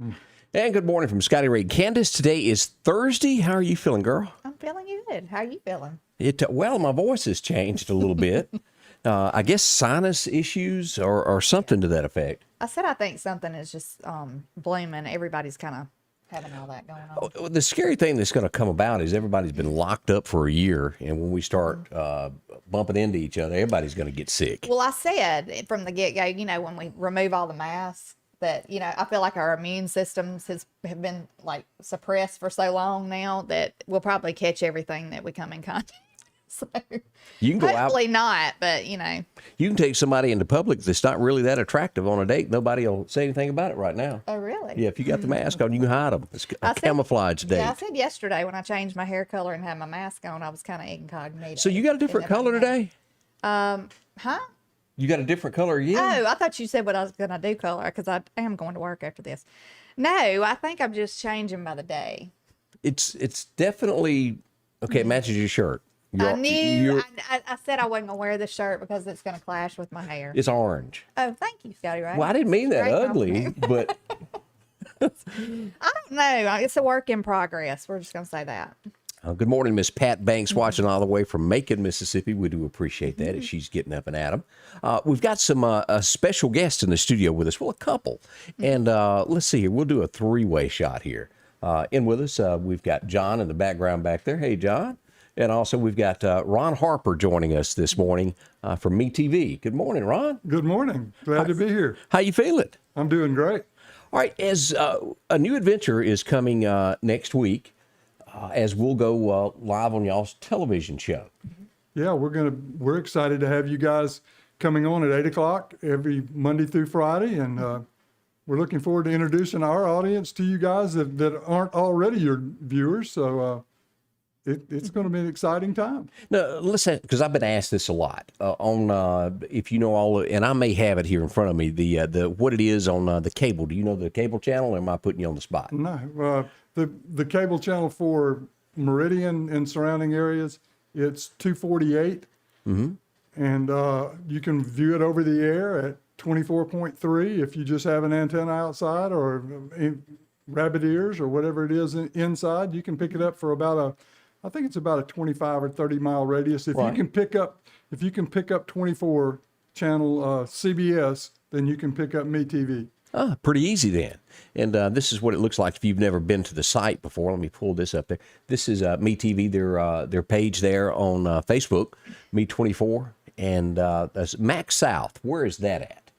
And good morning from Scotty Ray Candace. Today is Thursday. How are you feeling, girl? I'm feeling good. How are you feeling? Well, my voice has changed a little bit. I guess sinus issues or something to that effect. I said I think something is just blooming. Everybody's kind of having all that going on. The scary thing that's going to come about is everybody's been locked up for a year, and when we start bumping into each other, everybody's going to get sick. Well, I said from the get-go, when we remove all the masks, that, I feel like our immune systems have been like suppressed for so long now that we'll probably catch everything that we come in contact. So You can go hopefully out. not, but You can take somebody into public that's not really that attractive on a date. Nobody will say anything about it right now. Oh, really? Yeah, if you got the mask on, you can hide them. It's a camouflage date. Yeah, I said yesterday when I changed my hair color and had my mask on, I was kind of incognito. So you got a different color today? Huh? You got a different color again? Oh, I thought you said what I was going to do color, because I am going to work after this. No, I think I'm just changing by the day. It's definitely, okay, it matches your shirt. I knew. I said I wasn't going to wear this shirt because it's going to clash with my hair. It's orange. Oh, thank you, Scotty Ray. Well, I didn't mean that Great ugly, but I don't know. It's a work in progress. We're just going to say that. good morning, Miss Pat Banks, watching all the way from Macon, Mississippi. We do appreciate that as she's getting up and at 'em. We've got some a special guest in the studio with us. Well, a couple. And let's see here. We'll do a three-way shot here. In with us, we've got John in the background back there. Hey, John. And also we've got Ron Harper joining us this morning from MeTV. Good morning, Ron. Good morning. Glad to be here. How you feeling? I'm doing great. All right, as a new adventure is coming next week, as we'll go live on y'all's television show. Yeah, we're excited to have you guys coming on at 8 o'clock every Monday through Friday, and we're looking forward to introducing our audience to you guys that aren't already your viewers. So it's going to be an exciting time. Now, listen, because I've been asked this a lot on if you know all, and I may have it here in front of me, the what it is on the cable. Do you know the cable channel, or am I putting you on the spot? No, the cable channel for Meridian and surrounding areas, it's 248, and you can view it over the air at 24.3 if you just have an antenna outside or rabbit ears or whatever it is inside. You can pick it up for I think it's about a 25 or 30 mile radius. If you can pick up 24 channel CBS, then you can pick up MeTV. Pretty easy then. And this is what it looks like if you've never been to the site before. Let me pull this up there. This is MeTV, their page there on Facebook, Me24, and that's Max South. Where is that at?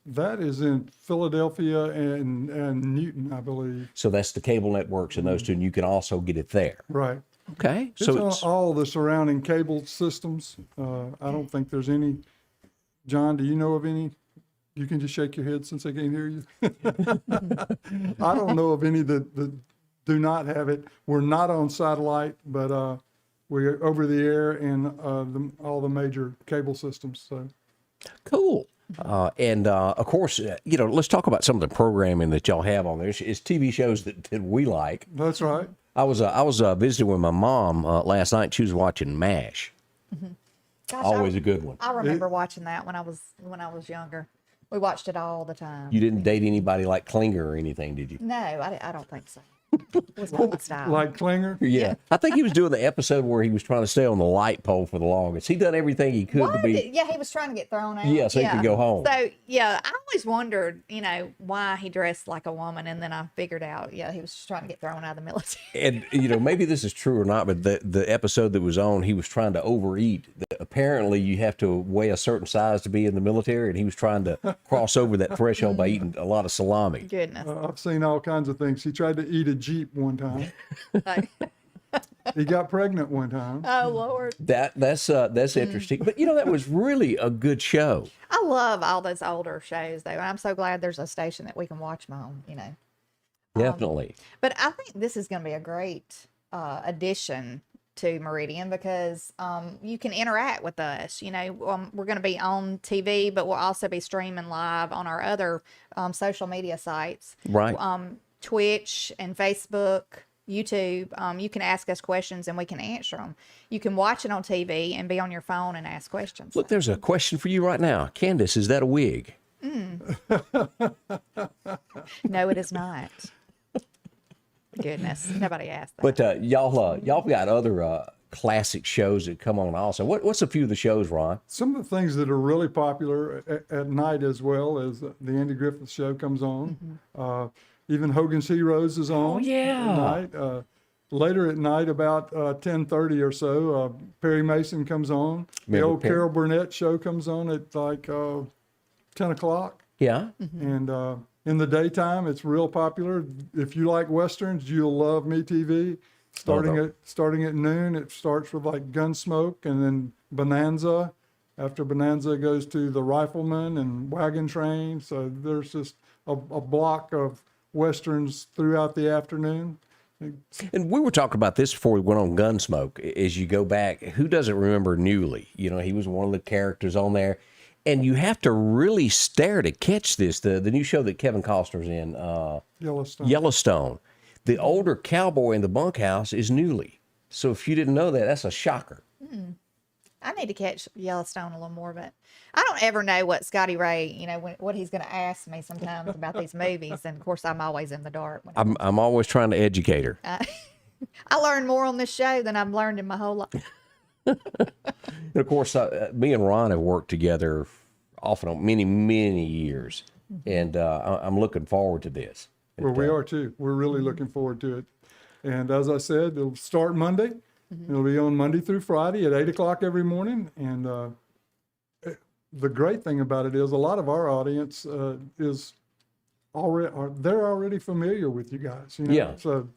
That is in Philadelphia and Newton, I believe. So that's the cable networks and those two, and you can also get it there. Right. Okay. It's So on all the surrounding cable systems. I don't think there's any. John, do you know of any? You can just shake your head since I can't hear you. I don't know of any that do not have it. We're not on satellite, but we're over the air and all the major cable systems. So cool. And of course, let's talk about some of the programming that y'all have on there. It's TV shows that we like. That's right. I was visiting with my mom last night. She was watching MASH. Gosh, Always a good one. I remember watching that when I was younger. We watched it all the time. You didn't date anybody like Klinger or anything, did you? No, I don't think so. It was not my style. Like Klinger? Yeah. I think he was doing the episode where he was trying to stay on the light pole for the longest. He done everything he could to be. Yeah, he was trying to get thrown out. Yeah, so he could go home. So, yeah, I always wondered, why he dressed like a woman, and then I figured out, he was just trying to get thrown out of the military. And, maybe this is true or not, but the episode that was on, he was trying to overeat. Apparently, you have to weigh a certain size to be in the military, and he was trying to cross over that threshold by eating a lot of salami. Goodness. I've seen all kinds of things. He tried to eat a Jeep one time. He got pregnant one time. Oh, Lord. That's interesting. But, that was really a good show. I love all those older shows, though. And I'm so glad there's a station that we can watch them on, Definitely. But I think this is going to be a great addition to Meridian because you can interact with us. We're going to be on TV, but we'll also be streaming live on our other social media sites. Right. Twitch and Facebook, YouTube. You can ask us questions and we can answer them. You can watch it on TV and be on your phone and ask questions. Look, there's a question for you right now. Candace, is that a wig? No, it is not. Goodness, nobody asked that. But y'all got other classic shows that come on also. What's a few of the shows, Ron? Some of the things that are really popular at night as well as the Andy Griffith Show comes on. Even Hogan's Heroes is on at night. Later at night, about 10:30 or so, Perry Mason comes on. The old Carol Burnett Show comes on at like 10 o'clock. Yeah. And in the daytime, it's real popular. If you like Westerns, you'll love MeTV. Starting at noon, it starts with like Gunsmoke and then Bonanza. After Bonanza, it goes to The Rifleman and Wagon Train. So there's just a block of Westerns throughout the afternoon. And we were talking about this before we went on Gunsmoke. As you go back, who doesn't remember Newley? You know, he was one of the characters on there. And you have to really stare to catch this. The new show that Kevin Costner's in, Yellowstone. The older cowboy in the bunkhouse is Newley. So if you didn't know that, that's a shocker. I need to catch Yellowstone a little more, but I don't ever know what Scotty Ray, you know, what he's going to ask me sometimes about these movies. And of course, I'm always in the dark. I'm always trying to educate her. I learned more on this show than I've learned in my whole life. And of course, me and Ron have worked together off and on many years. And I'm looking forward to this. Well, we are too. We're really looking forward to it. And as I said, it'll start Monday. It'll be on Monday through Friday at 8 o'clock every morning. And the great thing about it is a lot of our audience is they're already familiar with you guys. You know? Yeah. So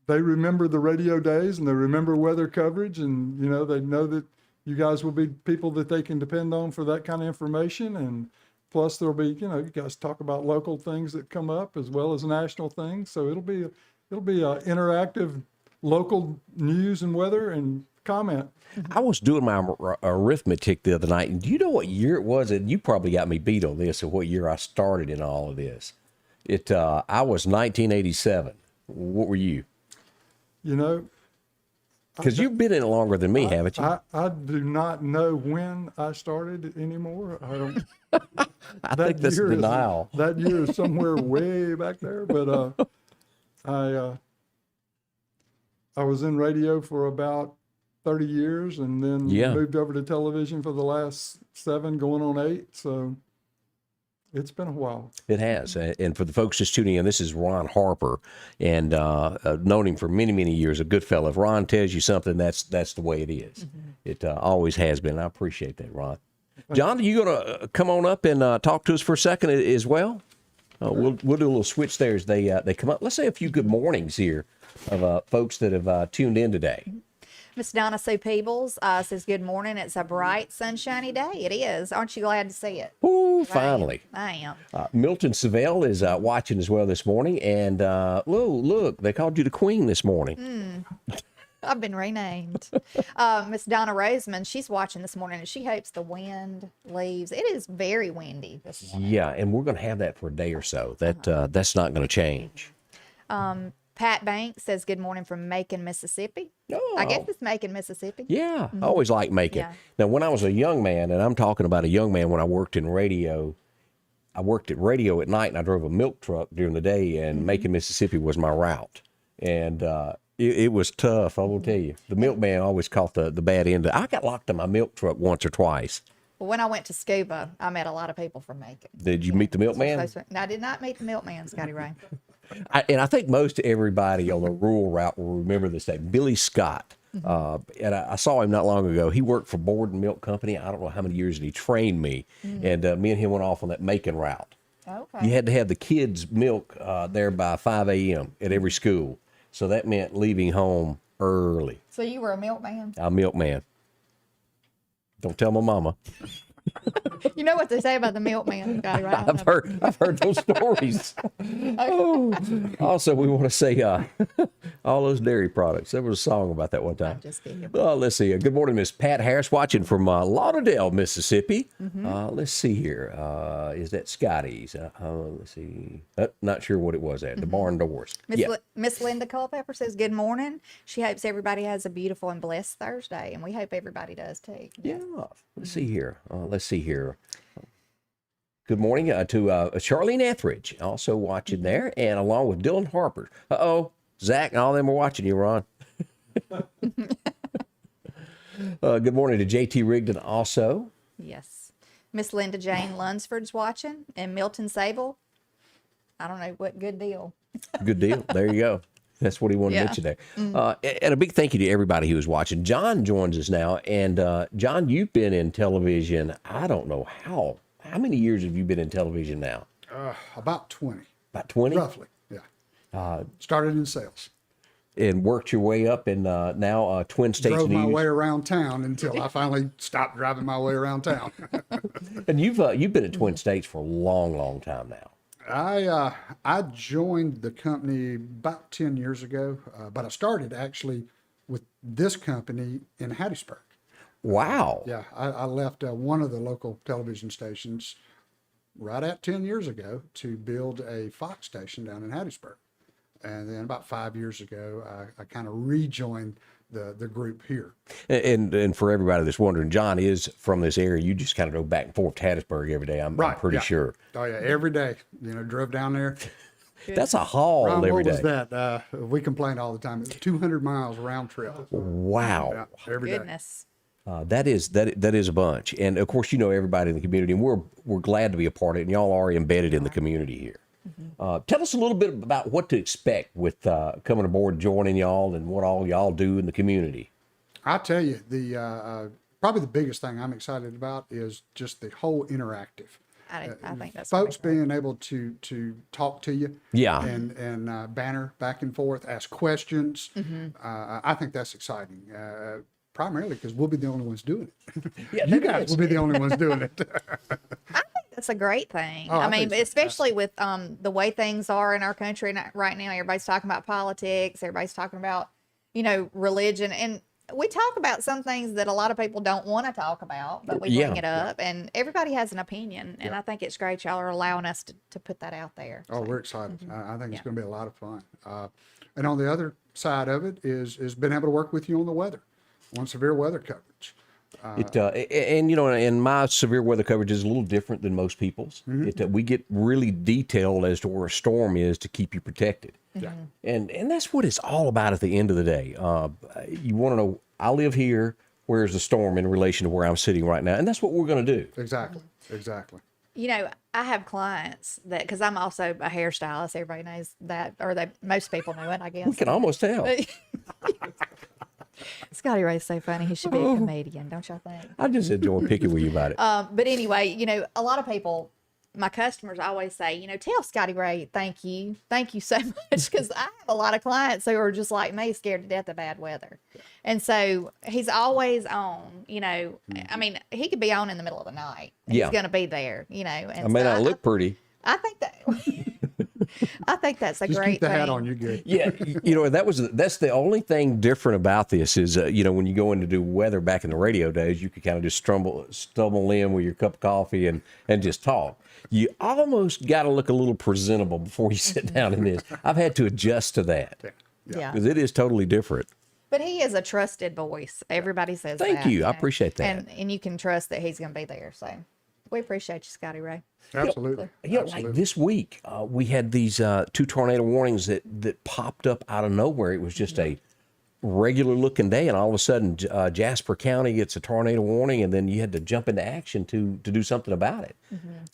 they remember the radio days and they remember weather coverage, and you know they know that you guys will be people that they can depend on for that kind of information. And plus there'll be, you know, you guys talk about local things that come up as well as national things. So it'll be interactive local news and weather and comment. I was doing my arithmetic the other night, and do you know what year it was? And you probably got me beat on this of what year I started in all of this. I was 1987. What were you? You know, because you've been in it longer than me, haven't you? I do not know when I started anymore. I don't. I think that's denial. That year is somewhere way back there. But I was in radio for about 30 years, and then moved over to television for the last 7, going on 8. So it's been a while. It has. And for the folks just tuning in, this is Ron Harper, and known him for many years, a good fellow. If Ron tells you something, that's the way it is. It always has been. I appreciate that, Ron. John, are you going to come on up and talk to us for a second as well? We'll do a little switch there as they come up. Let's say a few good mornings here of folks that have tuned in today. Miss Donna Sue Peebles says, good morning. It's a bright, sunshiny day. It is. Aren't you glad to see it? Ooh, Right. finally. I am. Milton Savell is watching as well this morning. And, look, they called you the Queen this morning. I've been renamed. Miss Donna Roseman, she's watching this morning, and she hopes the wind leaves. It is very windy this morning. Yeah, and we're going to have that for a day or so. That's not going to change. Pat Banks says, good morning from Macon, Mississippi. Oh. I guess it's Macon, Mississippi. Yeah, I always liked Macon. Yeah. Now, when I was a young man, and I'm talking about a young man when I worked in radio, I worked at radio at night, and I drove a milk truck during the day, and Macon, Mississippi was my route. And it was tough, I will tell you. The milkman always caught the bad end. I got locked in my milk truck once or twice. Well, when I went to scuba, I met a lot of people from Macon. Did you meet the milkman? No, I did not meet the milkman, Scotty Ray. I think most everybody on the rural route will remember this name, Billy Scott. And I saw him not long ago. He worked for Borden Milk Company. I don't know how many years, and he trained me. And me and him went off on that Macon route. Okay. You had to have the kids' milk there by 5 a.m. at every school. So that meant leaving home early. So you were a milkman? I'm a milkman. Don't tell my mama. You know what they say about the milkman, Scotty, right? I've heard those stories. Oh. Also, we want to say all those dairy products. There was a song about that one time. I'm just kidding. Let's see. Good morning, Miss Pat Harris, watching from Lauderdale, Mississippi. Let's see here. Is that Scotty's? Let's see. Not sure what it was at. The barn doors. Miss Linda Culpepper says, good morning. She hopes everybody has a beautiful and blessed Thursday, and we hope everybody does too. Yeah. Let's see here. Good morning to Charlene Etheridge, also watching there, and along with Dylan Harper. Zach and all them are watching you, Ron. Good morning to JT Rigdon also. Yes. Miss Linda Jane Lunsford's watching, and Milton Sable. I don't know what good deal. Good deal. There you go. That's what he wanted to mention there. And a big thank you to everybody who was watching. John joins us now. And John, you've been in television, I don't know how many years have you been in television now? About 20. About 20? Roughly, yeah. Started in sales. And worked your way up in now Twin States Drove News. my way around town until I finally stopped driving my way around town. And you've been at Twin States for a long, long time now. I joined the company about 10 years ago, but I started actually with this company in Hattiesburg. Wow. Yeah, I left one of the local television stations right at 10 years ago to build a Fox station down in Hattiesburg. And then about 5 years ago, I kind of rejoined the group here. And for everybody that's wondering, John is from this area. You just kind of go back and forth to Hattiesburg every day. I'm pretty sure. Oh yeah, every day. Drove down there. That's a haul Ron, every what was day. that? We complained all the time. It was 200 miles round trip. Wow. Yeah, every day. Goodness. That is a bunch. And of course, everybody in the community, and we're glad to be a part of it. And y'all are embedded in the community here. Tell us a little bit about what to expect with coming aboard, joining y'all, and what all y'all do in the community. I'll tell you, the probably the biggest thing I'm excited about is just the whole interactive. I think that's Folks great. being able to talk to you, Yeah. and banter back and forth, ask questions. I think that's exciting. Primarily because we'll be the only ones doing it. Yeah, You that guys is. will be the only ones doing it. That's a great thing. Oh, I I mean, think so. especially with the way things are in our country right now. Everybody's talking about politics. Everybody's talking about, religion. And we talk about some things that a lot of people don't want to talk about, but we bring Yeah. it up. And everybody has an opinion. And I think it's great y'all are allowing us to put that out there. Oh, we're excited. I think it's going to be a lot of fun. And on the other side of it is being able to work with you on the weather, on severe weather coverage. And my severe weather coverage is a little different than most people's. We get really detailed as to where a storm is to keep you protected. Yeah. And that's what it's all about at the end of the day. You want to know, I live here, where's the storm in relation to where I'm sitting right now? And that's what we're going to do. Exactly. I have clients that, because I'm also a hairstylist, everybody knows that, or most people know it, I guess. We can almost tell. Scotty Ray's so funny. He should be a comedian, don't y'all think? I just enjoy picking with you about it. But anyway, a lot of people, my customers always say, tell Scotty Ray, thank you so much, because I have a lot of clients who are just like me, scared to death of bad weather. And so he's always on, I mean, he could be on in the middle of the night. Yeah. He's going to be there, And I may not look pretty. I think that, I think that's a Just great keep the thing. hat on, you're good. Yeah, that's the only thing different about this is when you go in to do weather back in the radio days, you could kind of just stumble in with your cup of coffee and just talk. You almost got to look a little presentable before you sit down in this. I've had to adjust to that Yeah. because it is totally different. But he is a trusted voice. Everybody says Thank that. you. I appreciate that. And you can trust that he's going to be there. So we appreciate you, Scotty Ray. Absolutely. Like this week, we had these 2 tornado warnings that popped up out of nowhere. It was just a regular looking day, and all of a sudden, Jasper County gets a tornado warning, and then you had to jump into action to do something about it.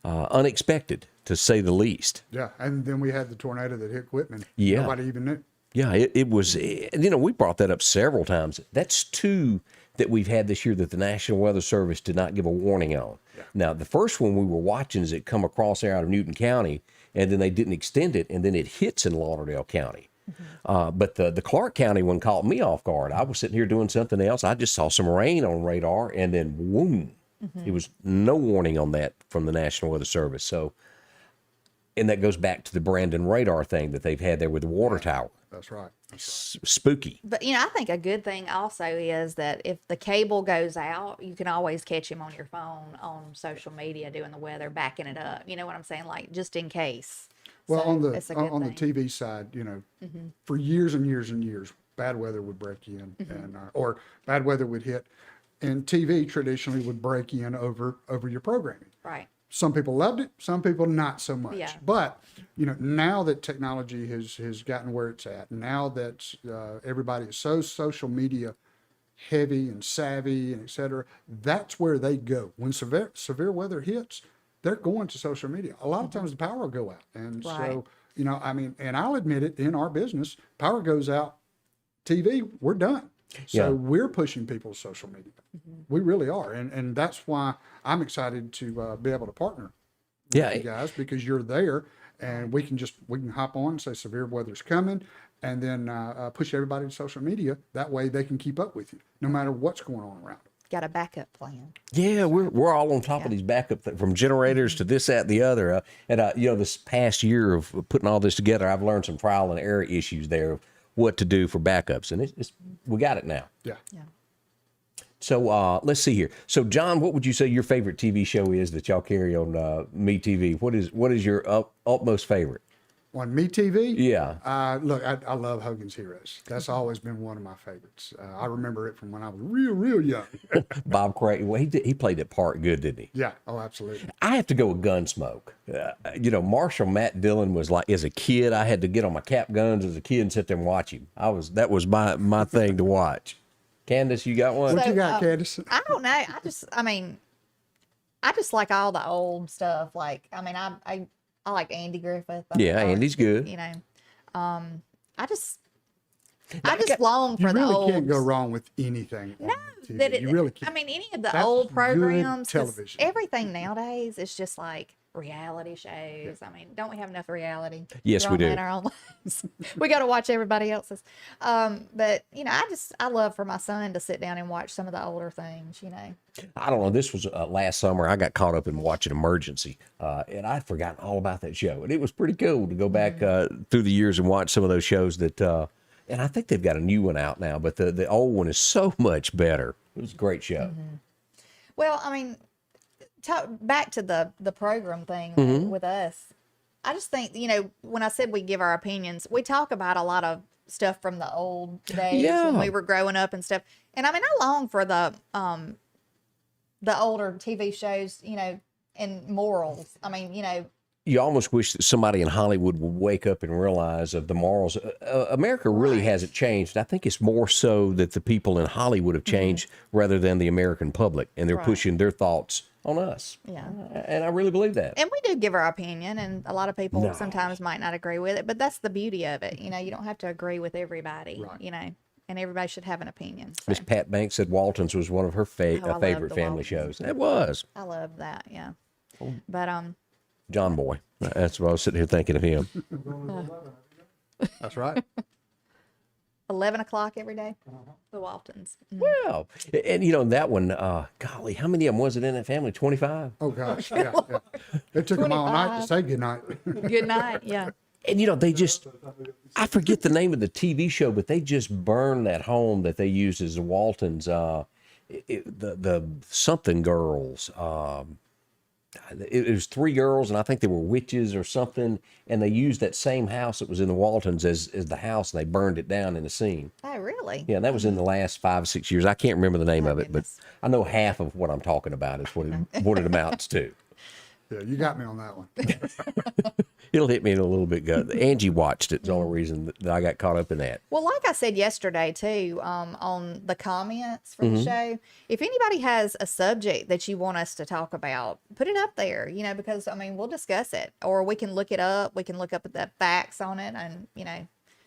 Unexpected, to say the least. Yeah. And then we had the tornado that hit Whitman. Yeah. Nobody even knew. Yeah, it was, we brought that up several times. That's 2 that we've had this year that the National Weather Service did not give a warning on. Yeah. Now, the first one we were watching is it come across there out of Newton County, and then they didn't extend it, and then it hits in Lauderdale County. But the Clark County one caught me off guard. I was sitting here doing something else. I just saw some rain on radar, and then boom, it was no warning on that from the National Weather Service. So, and that goes back to the Brandon radar thing that they've had there with the water tower. That's right. Spooky. But, I think a good thing also is that if the cable goes out, you can always catch him on your phone, on social media, doing the weather, backing it up. You know what I'm saying? Like, just in case. Well, So on it's a good the thing. TV side, for years and years and years, bad weather would break in, and or bad weather would hit, and TV traditionally would break in over your programming. Right. some people loved it, some people not so much. Yeah. But now that technology has gotten where it's at, now that everybody is so social media heavy and savvy and et cetera, that's where they go. When severe weather hits, they're going to social media. A lot of times the power will go out. And so, and I'll admit it, in our business, power goes out, TV, we're done. So we're pushing people's social media. We really are. And that's why I'm excited to be able to partner with you guys, because you're there and we can hop on and say severe weather's coming, and then push everybody to social media. That way they can keep up with you no matter what's going on around them. Got a backup plan. Yeah, we're all on top of these backup from generators to this, that, and the other. This past year of putting all this together, I've learned some trial and error issues there of what to do for backups, and we got it now. Yeah. So let's see here. So John, what would you say your favorite TV show is that y'all carry on MeTV? What is your utmost favorite? On MeTV? Yeah. Look, I love Hogan's Heroes. That's always been one of my favorites. I remember it from when I was real young. Bob Craig, well, he played that part good, didn't he? Yeah. Oh, absolutely. I have to go with Gunsmoke. Marshall Matt Dillon was like, as a kid, I had to get on my cap guns as a kid and sit there and watch him. That was my thing to watch. Candace, you got one? What you got, Candace? I don't know. I just like all the old stuff. Like, I like Andy Griffith. Andy's good. I just long for you the really old. can't go wrong with anything. No, TV. You really can't. any of the That's old good programs. 'Cause television. everything nowadays is just like reality shows. Don't we have enough reality? Yes, we do. In our own lives. We got to watch everybody else's. But I love for my son to sit down and watch some of the older things. I don't know. This was last summer. I got caught up in watching Emergency, and I'd forgotten all about that show. And it was pretty cool to go back through the years and watch some of those shows that. And I think they've got a new one out now, but the old one is so much better. It was a great show. Well, back to the program thing with us. I just think, when I said we give our opinions, we talk about a lot of stuff from the old days when we were growing up and stuff. And I long for the older TV shows, and morals. You almost wish that somebody in Hollywood would wake up and realize of the morals. America really hasn't changed. I think it's more so that the people in Hollywood have changed rather than the American public, and they're pushing their thoughts on us. Yeah. And I really believe that. And we do give our opinion, and a lot of people sometimes might not agree with it, but that's the beauty of it. You don't have to agree with everybody, and everybody should have an opinion. So. Miss Pat Banks said Waltons was one of her favorite the family Waltons. shows. It was. I love that, yeah. But John Boy. That's what I was sitting here thinking of him. That's right. 11 o'clock every day. The Waltons. Well, and that one, golly, how many of them was it in that family? 25? Oh, gosh. Yeah. It took them all night to say goodnight. Good night, yeah. And, I forget the name of the TV show, but they just burned that home that they used as the Waltons, the something girls. It was 3 girls, and I think they were witches or something, and they used that same house that was in the Waltons as the house, and they burned it down in the scene. Oh, really? Yeah, that was in the last 5 or 6 years. I can't remember the name of it, but I know half of what I'm talking about is what it amounts to. Yeah, you got me on that one. It'll hit me in a little bit gut. Angie watched it. It's the only reason that I got caught up in that. Well, like I said yesterday, too, on the comments for the show, if anybody has a subject that you want us to talk about, put it up there, because, we'll discuss it. Or we can look it up. We can look up the facts on it and,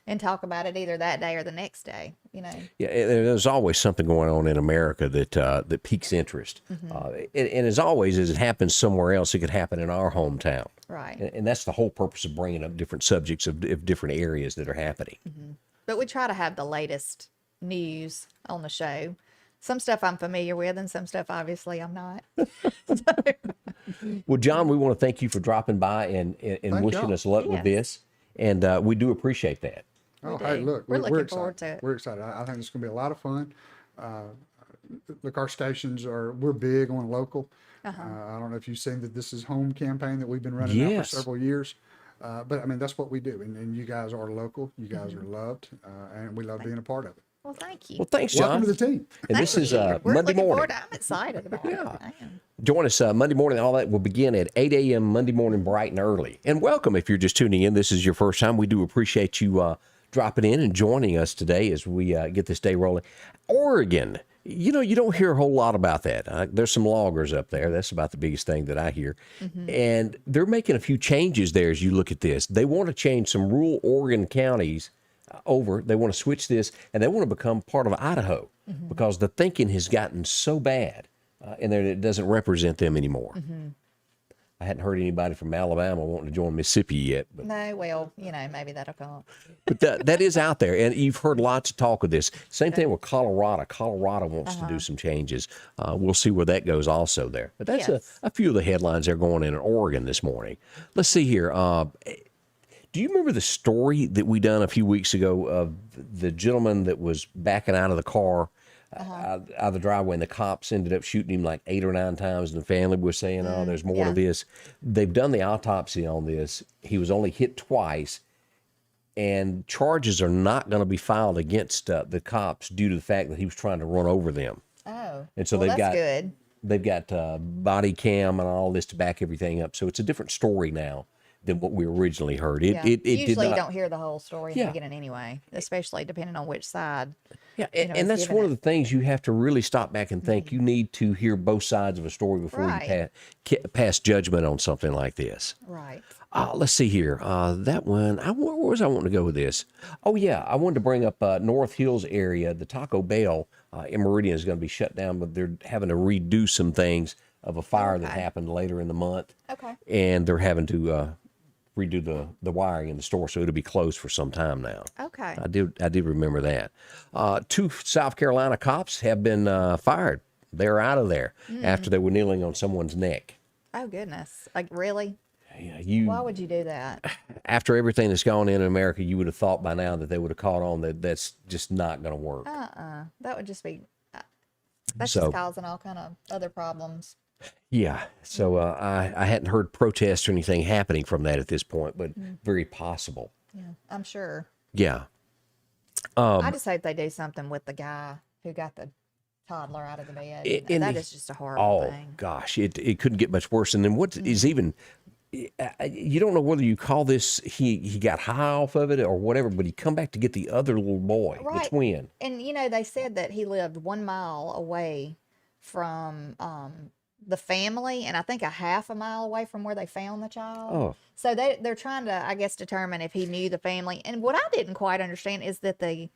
and talk about it either that day or the next day, Yeah, there's always something going on in America that piques interest. And as always, as it happens somewhere else, it could happen in our hometown. Right. And that's the whole purpose of bringing up different subjects of different areas that are happening. But we try to have the latest news on the show. Some stuff I'm familiar with, and some stuff obviously I'm not. Well, John, we want to thank you for dropping by and wishing y'all. us luck with this. And we do appreciate that. Oh, do. hey, look, We're looking excited. forward to it. We're excited. I think it's going to be a lot of fun. Look, our stations we're big on local. I don't know if you've seen that this is home campaign that we've been running now for several years. But that's what we do. And you guys are local. You guys are loved. And we love being a part of it. Well, thank you. Well, thanks, John. Welcome to the team. And this Thank is you. We're Monday looking morning. forward I'm excited about it. I am. Join us Monday morning. All that will begin at 8 a.m. Monday morning, bright and early. And welcome if you're just tuning in. This is your first time. We do appreciate you dropping in and joining us today as we get this day rolling. Oregon, you know, you don't hear a whole lot about that. There's some loggers up there. That's about the biggest thing that I hear. And they're making a few changes there as you look at this. They want to change some rural Oregon counties over. They want to switch this, and they want to become part of Idaho because the thinking has gotten so bad. And then it doesn't represent them anymore. I hadn't heard anybody from Alabama wanting to join Mississippi yet. But, No, well, you know, maybe that'll come. but that is out there, and you've heard lots of talk of this. Same thing with Colorado. Colorado wants to do some changes. We'll see where that goes also there. But that's Yes. a few of the headlines that are going in Oregon this morning. Let's see here. Do you remember the story that we done a few weeks ago of the gentleman that was backing out of the car out of the driveway, and the cops ended up shooting him like 8 or 9 times, and the family was saying, oh, there's more to this. They've done the autopsy on this. He was only hit twice, and charges are not going to be filed against the cops due to the fact that he was trying to run over them. Oh, And so well, they've that's got good. they've got body cam and all this to back everything up. So it's a different story now than what we originally heard. It Yeah. it did Usually you not. don't hear the whole story in Yeah. the beginning anyway, especially depending on which side. Yeah, know, and it's that's given one of it. the things you have to really stop back and think. You need to hear both sides of a story before Right. you pass judgment on something like this. Right. Let's see here. That one, where was I wanting to go with this? Oh, yeah, I wanted to bring up North Hills area. The Taco Bell in Meridian is going to be shut down, but they're having to redo some things of a fire that Okay. happened later in the month. Okay. And they're having to redo the wiring in the store, so it'll be closed for some time now. Okay. I did remember that. 2 South Carolina cops have been fired. They're out of there after they were kneeling on someone's neck. Oh, goodness. Like, really? Yeah, Why would you do that? after everything that's gone in America, you would have thought by now that they would have caught on that that's just not going to work. That would just be, that's So- just causing all kind of other problems. Yeah. So I hadn't heard protests or anything happening from that at this point, but very possible. Yeah, I'm sure. Yeah. I just hope they do something with the guy who got the toddler out of the bed. And That the- is just a horrible Oh thing. gosh, it couldn't get much worse. And then what is even, you don't know whether you call this he got high off of it or whatever, but he come back to get the other little boy, the Right. twin. And you know, they said that he lived 1 mile away from the family, and I think a half a mile away from where they found the child. Oh. So they're trying to, I guess, determine if he knew the family. And what I didn't quite understand is that the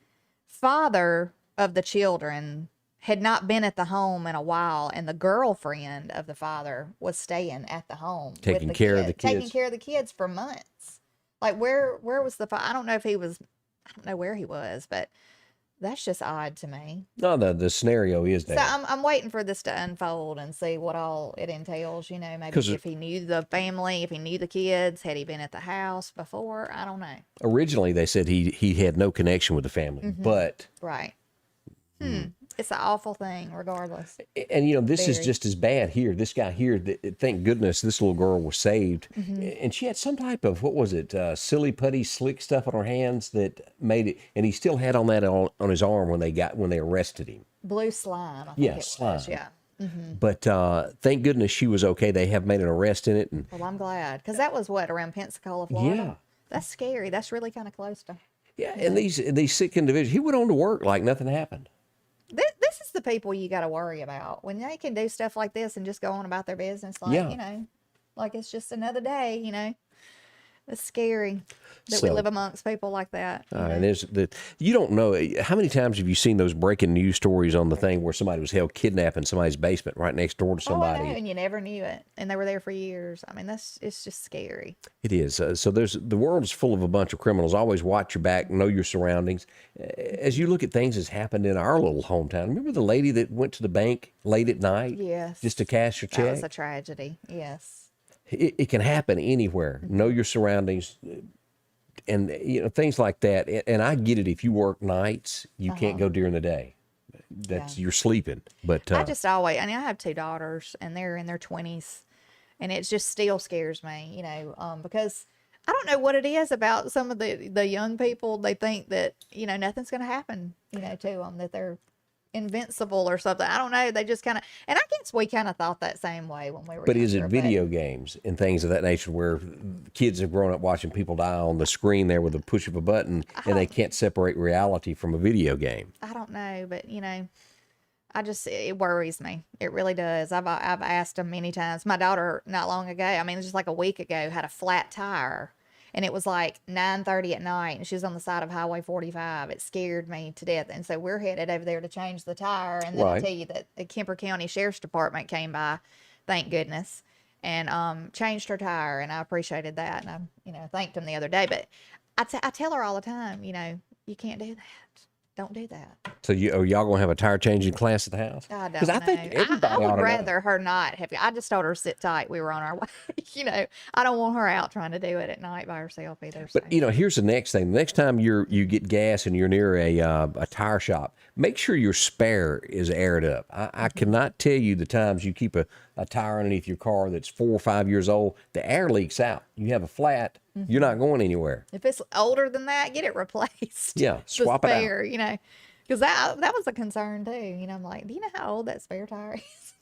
father of the children had not been at the home in a while, and the girlfriend of the father was staying at the home with Taking care of the taking kids. care of the kids for months. Like, where was the I don't know if he was, I don't know where he was, but that's just odd to me. No, the scenario is So that. I'm waiting for this to unfold and see what all it entails. You know, maybe 'Cause if he knew the family, if he knew the kids, had he been at the house before? I don't know. Originally, they said he had no connection with the family, but Right. It's an awful thing, regardless. and you know this is Very. just as bad here. This guy here, thank goodness, this little girl was saved, and she had some type of what was it, silly putty slick stuff on her hands that made it, and he still had on that on his arm when they arrested him. Blue slime. I think Yeah, it was. slime. Yeah. But thank goodness she was okay. They have made an arrest in it, and Well, I'm glad, because that was what, around Pensacola, Florida. Yeah. That's scary. That's really kind of close to. yeah, and these sick individuals, he went on to work like nothing happened. This is the people you got to worry about when they can do stuff like this and just go on about their business, like Yeah. you know, like it's just another day. You know, it's scary that So- we live amongst people like that. You know? And you don't know how many times have you seen those breaking news stories on the thing where somebody was held kidnapped in somebody's basement right next door to Oh, I know, somebody. and you never knew it, and they were there for years. I mean, it's just scary. It is. So the world is full of a bunch of criminals. Always watch your back, know your surroundings. As you look at things that's happened in our little hometown, remember the lady that went to the bank late at night Yes, just to cash her that was check? a tragedy. Yes, It can happen anywhere. Know your surroundings, and you know things like that. And I get it. If you work nights, you can't go during the day. That's you're sleeping. But I just always. I mean, I have 2 daughters, and they're in their 20s, and it just still scares me. You know, because I don't know what it is about some of the young people. They think that, nothing's going to happen, to them, that they're invincible or something. I don't know. They just kind of, and I guess we kind of thought that same way when we were But is younger, it video games and things of that nature where kids have grown up watching people die on the screen there with a push of a button and they can't separate reality from a video game? I don't know, but it worries me. It really does. I've asked them many times. My daughter, not long ago, it was just like a week ago, had a flat tire, and it was like 9:30 at night, and she was on the side of Highway 45. It scared me to death, and so we're headed over there to change the tire. And then I tell you that the Kemper County Sheriff's Department came by, thank goodness, and changed her tire, and I appreciated that, and I thanked them the other day. But I tell her all the time, you can't do that. Don't do that. So are y'all gonna have a tire changing class at the house? I don't Because I think everybody I ought would to rather her not have. I just told her to sit tight. We were on our way. I don't want her out trying to do it at night by herself either. But here's the next thing. The next time you get gas and you're near a tire shop, make sure your spare is aired up. I cannot tell you the times you keep a tire underneath your car that's 4 or 5 years old. The air leaks out. You have a flat. You're not going anywhere. If it's older than that, get it replaced. Yeah, swap it out. Because that was a concern too. I'm like, do you know how old that spare tire is?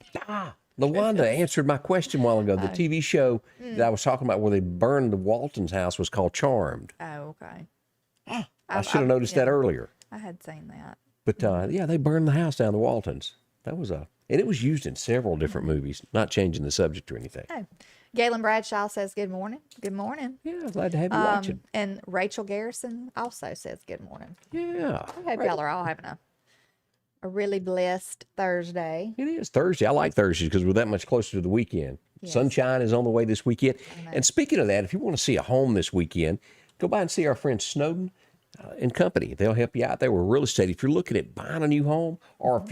LaWanda answered my question a while ago. The TV show that I was talking about where they burned the Walton's house was called Charmed. Oh, okay. I should have noticed that earlier. I had seen that. But they burned the house down, the Waltons. And it was used in several different movies. Not changing the subject or anything. Oh, Galen Bradshaw says good morning. Good morning. Yeah, glad to have you watching. And Rachel Garrison also says good morning. Yeah. I hope y'all are all having a really blessed Thursday. It is Thursday. I like Thursdays because we're that much closer to the weekend. Yes. Sunshine is on the way this weekend. And speaking of that, if you want to see a home this weekend, go by and see our friend Snowden and Company. They'll help you out there with real estate. If you're looking at buying a new home, or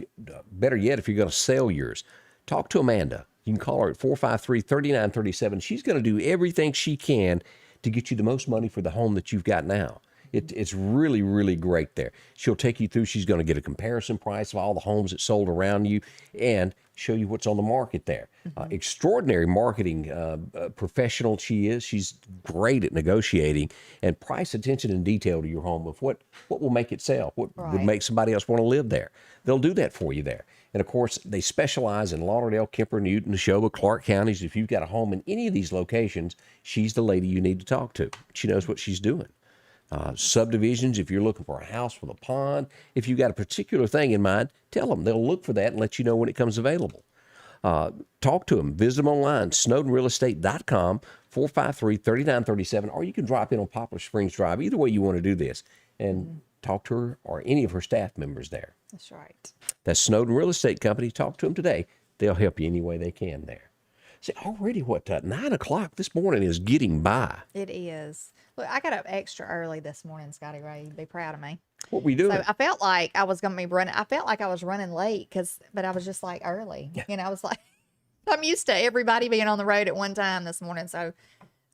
better yet, if you're going to sell yours, talk to Amanda. You can call her at 453-3937. She's going to do everything she can to get you the most money for the home that you've got now. It's really, really great there. She'll take you through. She's going to get a comparison price of all the homes that sold around you and show you what's on the market there. Extraordinary marketing professional she is. She's great at negotiating and price attention and detail to your home of what will make it sell, what would make somebody else want to live there. They'll do that for you there. And, of course, they specialize in Lauderdale, Kemper, Newton, Neshoba, Clark counties. If you've got a home in any of these locations, she's the lady you need to talk to. She knows what she's doing. Subdivisions, if you're looking for a house with a pond, if you've got a particular thing in mind, tell them. They'll look for that and let you know when it comes available. Talk to them. Visit them online, snowdenrealestate.com, 453-3937, or you can drop in on Poplar Springs Drive. Either way you want to do this. And talk to her or any of her staff members there. That's right. That's Snowden Real Estate Company. Talk to them today. They'll help you any way they can there. See, already 9 o'clock this morning is getting by. It is. Look, I got up extra early this morning, Scotty Ray. You'd be proud of me. What we doing? So I felt like I was going to be running. I felt like I was running late but I was just like early. I was like, I'm used to everybody being on the road at one time this morning. So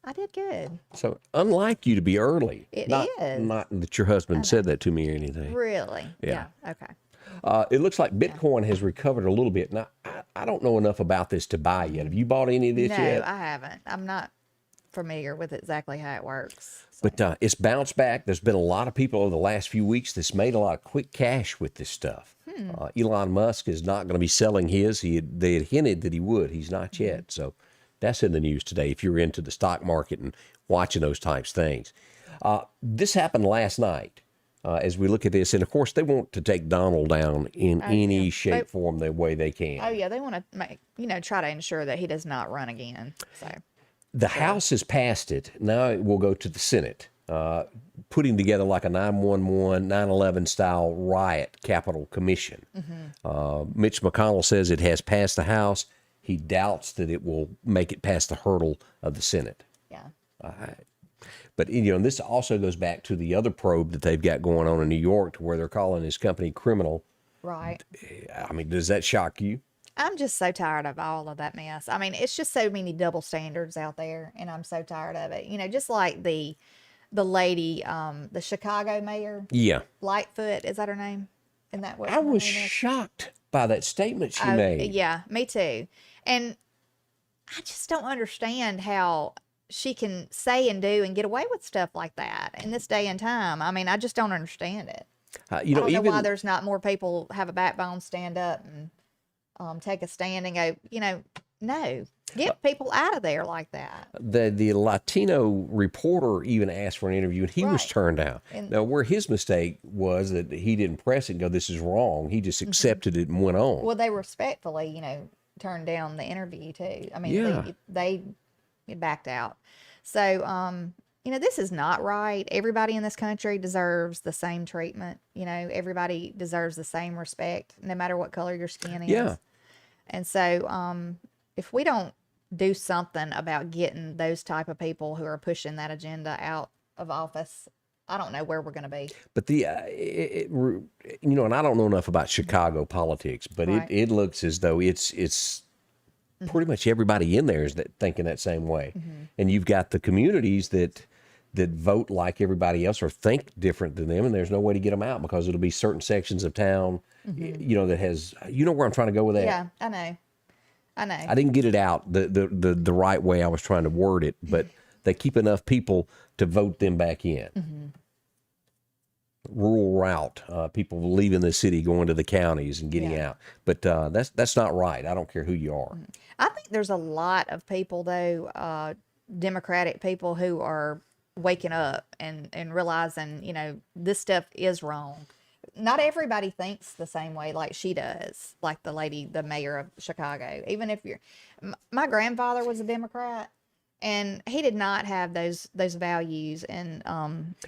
I did good. So unlike you to be early. It is. Not that your husband said that to me or anything. Really? Yeah. Okay. It looks like Bitcoin has recovered a little bit. Now, I don't know enough about this to buy yet. Have you bought any of this yet? No, I haven't. I'm not familiar with exactly how it works. So. But it's bounced back. There's been a lot of people over the last few weeks that's made a lot of quick cash with this stuff. Elon Musk is not going to be selling his. They had hinted that he would. He's not yet. So that's in the news today if you're into the stock market and watching those types of things. This happened last night. As we look at this, and of course, they want to take Donald down in any shape, form, the way they can. Oh yeah, they want to make try to ensure that he does not run again. So the House has passed it. Now it will go to the Senate, putting together like a 9/11, 9/11 style riot Capitol Commission. Mitch McConnell says it has passed the House. He doubts that it will make it past the hurdle of the Senate. yeah. But, this also goes back to the other probe that they've got going on in New York to where they're calling his company criminal. Right. I mean, does that shock you? I'm just so tired of all of that mess. I mean, it's just so many double standards out there, and I'm so tired of it. Just like the lady, the Chicago mayor. Yeah. Lightfoot, is that her name? Isn't that what I her was name is? shocked by that statement she made. Yeah, me too. And I just don't understand how she can say and do and get away with stuff like that in this day and time. I mean, I just don't understand it. You know, I don't know even why there's not more people have a backbone, stand up and take a stand and go, no, get people out of there like that. the Latino reporter even asked for an interview, and he was Right. turned down. Now, where his mistake was that he didn't press it and go, "This is wrong." He just accepted it and went on. Well, they respectfully, turned down the interview too. I mean, Yeah. they backed out. So, this is not right. Everybody in this country deserves the same treatment. Everybody deserves the same respect, no matter what color your skin is. Yeah. And so, if we don't do something about getting those type of people who are pushing that agenda out of office, I don't know where we're going to be. But and I don't know enough about Chicago politics, but Right. it looks as though it's pretty much everybody in there is thinking that same way. And you've got the communities that vote like everybody else or think different than them, and there's no way to get them out because it'll be certain sections of town, that has, where I'm trying to go with that? Yeah, I know. I didn't get it out the right way I was trying to word it, but they keep enough people to vote them back in. Rural route, people leaving the city, going to the counties and getting out. But that's not right. I don't care who you are. I think there's a lot of people, though, Democratic people, who are waking up and realizing, this stuff is wrong. Not everybody thinks the same way like she does, like the mayor of Chicago. Even if my grandfather was a Democrat, and he did not have those values. And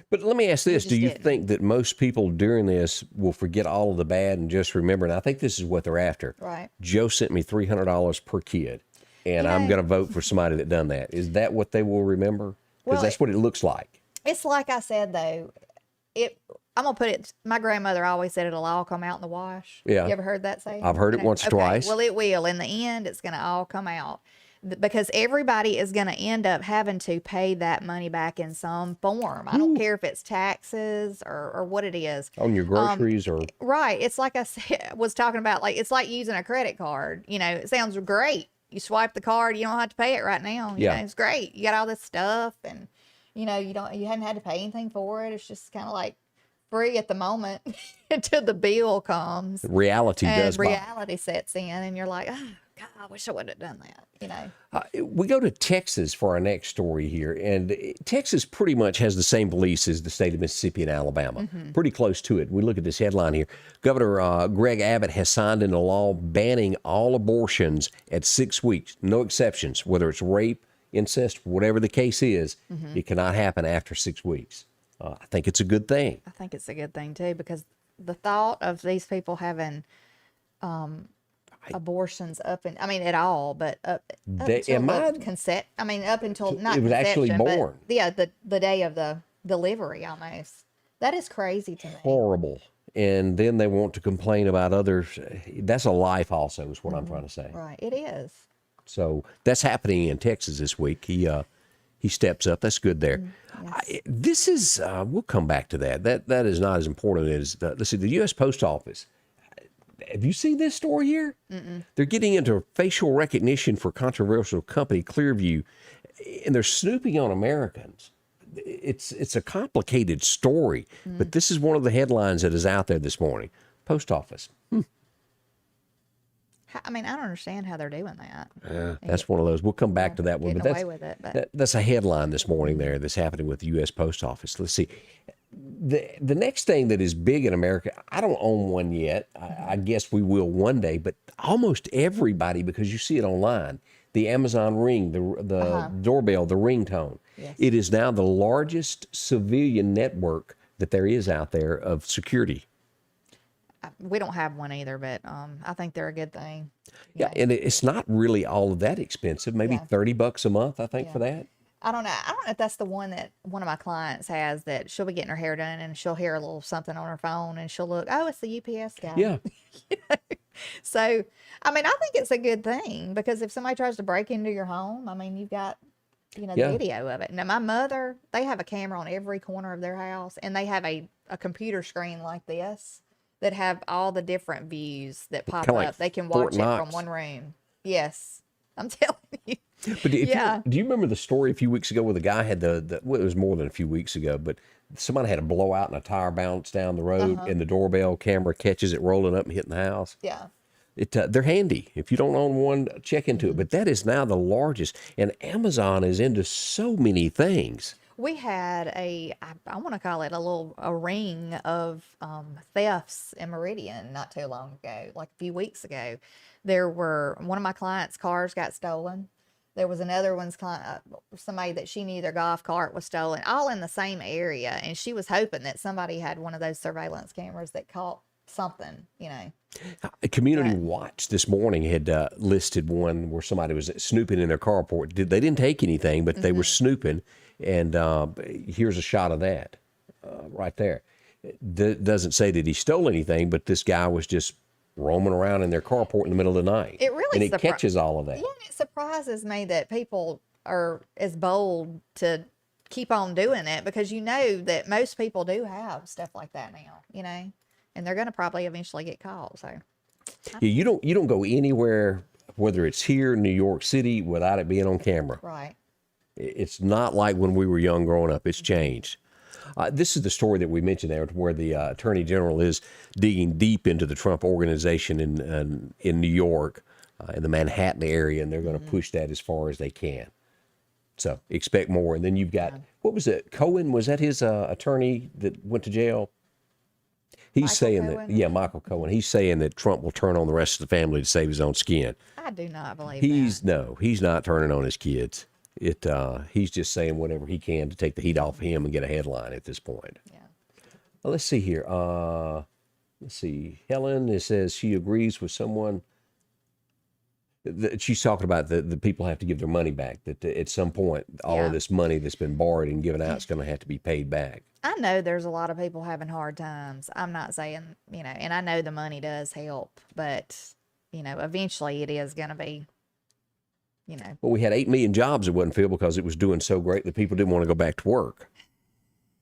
But let me ask this: just do you didn't. think that most people during this will forget all of the bad and just remember? And I think this is what they're after. Right. Joe sent me $300 per kid, and I'm going to vote for somebody that done that. Is that what they will remember? Because Well, that's what it looks like. It's like I said, though. I'm gonna put it. My grandmother always said it'll all come out in the wash. Yeah. You ever heard that saying? I've heard it once or twice. Well, it will. In the end, it's gonna all come out because everybody is gonna end up having to pay that money back in some form. I don't care if it's taxes or what it is. On your groceries or Right. It's like I was talking about. Like it's like using a credit card. It sounds great. You swipe the card, you don't have to pay it right now. Yeah. It's great. You got all this stuff, and you hadn't had to pay anything for it. It's just kind of like free at the moment until the bill comes. reality And does bite. reality sets in, and you're like, oh God, I wish I would have done that. We go to Texas for our next story here, and Texas pretty much has the same beliefs as the state of Mississippi and Alabama, pretty close to it. We look at this headline here. Governor Greg Abbott has signed into law banning all abortions at 6 weeks, no exceptions, whether it's rape, incest, whatever the case is, it cannot happen after 6 weeks. I think it's a good thing. I think it's a good thing too, because the thought of these people having abortions up until consent. I mean, up until not it was actually conception, but, born. yeah, the day of the delivery almost. That is crazy to me. Horrible. And then they want to complain about others. That's a life also is what I'm trying to say. Right, it is. So that's happening in Texas this week. He steps up. That's good there. This is, we'll come back to that. That is not as important as, let's see, the U.S. Post Office. Have you seen this story here? They're getting into facial recognition for controversial company Clearview, and they're snooping on Americans. It's a complicated story, but this is one of the headlines that is out there this morning. Post Office. I mean, I don't understand how they're doing that. That's one of those. We'll come back to that one. Getting But away with it, but that's a headline this morning there that's happening with the U.S. Post Office. Let's see. The next thing that is big in America, I don't own one yet. I guess we will one day, but almost everybody, because you see it online, the Amazon Ring, the doorbell, the ringtone. Yes. It is now the largest civilian network that there is out there of security. we don't have one either, but I think they're a good thing. Yeah, and it's not really all of that expensive. Maybe Yeah. $30 a month, I think, for that. I don't know. I don't know if that's the one that one of my clients has, that she'll be getting her hair done and she'll hear a little something on her phone and she'll look, oh, it's the UPS guy. Yeah. So, I mean, I think it's a good thing, because if somebody tries to break into your home, I mean, you've got, the Yeah. video of it. Now, my mother, they have a camera on every corner of their house, and they have a computer screen like this that have all the different views that pop Kinda like up. They can Fort watch it from Knox. one room. Yes. I'm telling you. But if Yeah. do you remember the story a few weeks ago where the guy had well, it was more than a few weeks ago, but somebody had a blowout and a tire bounced down the road, and the doorbell camera catches it rolling up and hitting the house. Yeah. They're handy. If you don't own one, check into it. But that is now the largest, and Amazon is into so many things. We had I want to call it a ring of thefts in Meridian not too long ago, like a few weeks ago. One of my clients' cars got stolen. There was another one's client, somebody that she knew, their golf cart was stolen, all in the same area. And she was hoping that somebody had one of those surveillance cameras that caught something, A Community Watch this morning had listed one where somebody was snooping in their carport. They didn't take anything, but they were snooping. And here's a shot of that right there. It doesn't say that he stole anything, but this guy was just roaming around in their carport in the middle of the night. It really and it catches all of that. Yeah, it surprises me that people are as bold to keep on doing it, because that most people do have stuff like that now, and they're going to probably eventually get caught. So Yeah, you don't go anywhere, whether it's here in New York City, without it being on camera. right. It's not like when we were young growing up. It's changed. This is the story that we mentioned there, where the Attorney General is digging deep into the Trump organization in New York, in the Manhattan area, and they're going to push that as far as they can. So expect more. And then you've got, what was it? Cohen, was that his attorney that went to jail? He's Michael saying Cohen? that, Michael Cohen. He's saying that Trump will turn on the rest of the family to save his own skin. I do not believe No, he's not turning on his kids. He's just saying whatever he can to take the heat off him and get a headline at this point. that. Yeah. Well, let's see here. Let's see. Helen, it says she agrees with someone. She's talking about the people have to give their money back. That at some point, all Yeah. of this money that's been borrowed and given out is going to have to be paid back. I know there's a lot of people having hard times. I'm not saying, and I know the money does help, but, eventually it is going to be, Well, we had 8 million jobs that wasn't filled because it was doing so great that people didn't want to go back to work.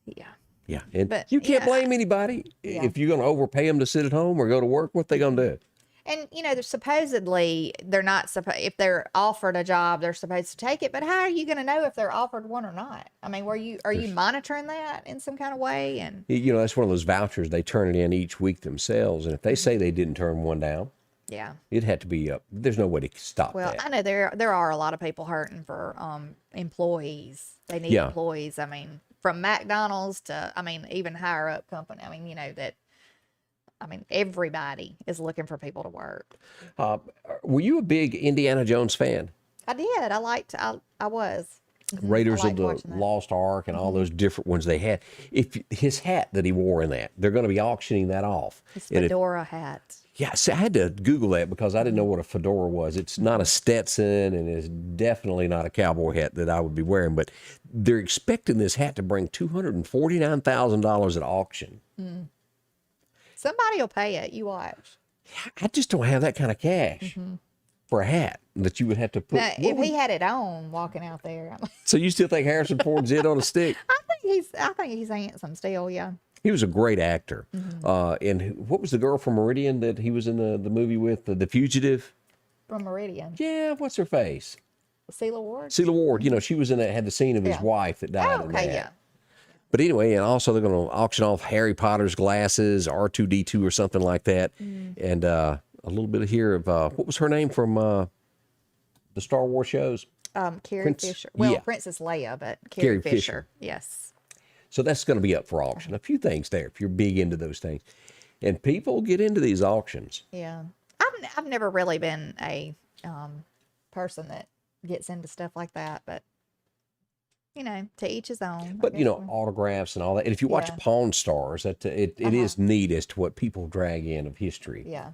yeah. Yeah, and But, you can't yeah, blame anybody. Yeah. If you're going to overpay them to sit at home or go to work, what they going to do? And, they're supposedly, they're not supposed, if they're offered a job, they're supposed to take it. But how are you going to know if they're offered one or not? I mean, are you monitoring that in some kind of way? And That's one of those vouchers. They turn it in each week themselves. And if they say they didn't turn one down, yeah. it had to be up. There's no way to stop Well, that. I know there are a lot of people hurting for employees. They need Yeah. employees. I mean, from McDonald's to, even higher up company. Everybody is looking for people to work. Were you a big Indiana Jones fan? I did. I was. Raiders of liked the watching that. Lost Ark and all those different ones they had. If his hat that he wore in that, they're going to be auctioning that off. His And if- fedora hat. Yeah, see, I had to Google that because I didn't know what a fedora was. It's not a Stetson, and it's definitely not a cowboy hat that I would be wearing. But they're expecting this hat to bring $249,000 at auction. Somebody will pay it. You watch. I just don't have that kind of cash for a hat that you would have to put. Now, if he had it on walking out there, So you still think Harrison Ford's it on a stick? I think he's handsome still. Yeah. He was a great actor. And what was the girl from Meridian that he was in the movie with, The Fugitive? From Meridian. Yeah, what's her face? Celia Ward. Celia Ward. She was in that, had the scene of his Yeah. wife that died Oh, in okay. that. Yeah. But anyway, and also they're going to auction off Harry Potter's glasses, R2-D2 or something like that. And a little bit here of, what was her name from the Star Wars shows? Carrie Prince- Fisher. Well, yeah. Princess Leia, but Carrie Carrie Fisher. Fisher. Yes. So that's going to be up for auction. A few things there if you're big into those things. And people get into these auctions. Yeah. I've never really been a person that gets into stuff like that, but to each his own. I But, guess. autographs and all that. And if you watch Yeah. Pawn Stars, it is neat as to what people drag in of history. Yeah.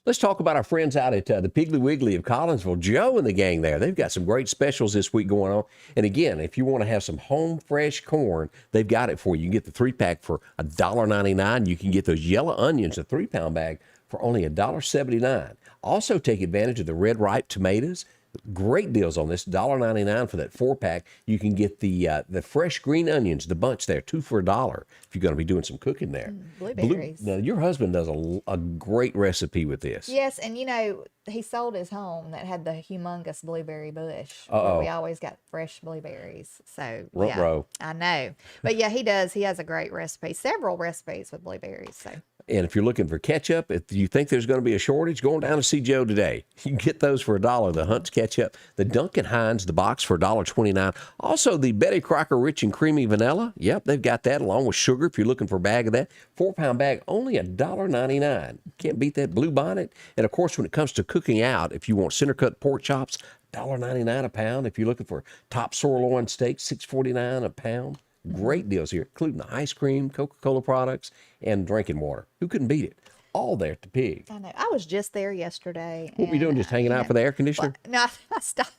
Let's talk about our friends out at the Piggly Wiggly of Collinsville. Joe and the gang there. They've got some great specials this week going on. And again, if you want to have some home fresh corn, they've got it for you. You can get the 3-pack for $1.99. You can get those yellow onions, a 3-pound bag, for only $1.79. Also take advantage of the red ripe tomatoes. Great deals on this. $1.99 for that 4-pack. You can get the fresh green onions, the bunch there, 2 for $1 if you're going to be doing some cooking there. Blueberries. Now, your husband does a great recipe with this. Yes, and he sold his home that had the humongous blueberry bush. Where we always got fresh blueberries. So Ruh-roh. I know. But yeah, he does. He has a great recipe, several recipes with blueberries. So. And if you're looking for ketchup, if you think there's going to be a shortage, go on down to see Joe today. You can get those for $1. The Hunt's ketchup, the Duncan Hines, the box for $1.29. Also, the Betty Crocker Rich and Creamy Vanilla. Yep, they've got that along with sugar if you're looking for a bag of that. 4-pound bag, only $1.99. Can't beat that. Blue Bonnet. And of course, when it comes to cooking out, if you want center cut pork chops, $1.99 a pound. If you're looking for top sirloin steak, $6.49 a pound. Great deals here, including the ice cream, Coca-Cola products, and drinking water. Who couldn't beat it? All there at the Pig. I know. I was just there yesterday. What were you doing? Just hanging out for the air conditioner? No, I stopped.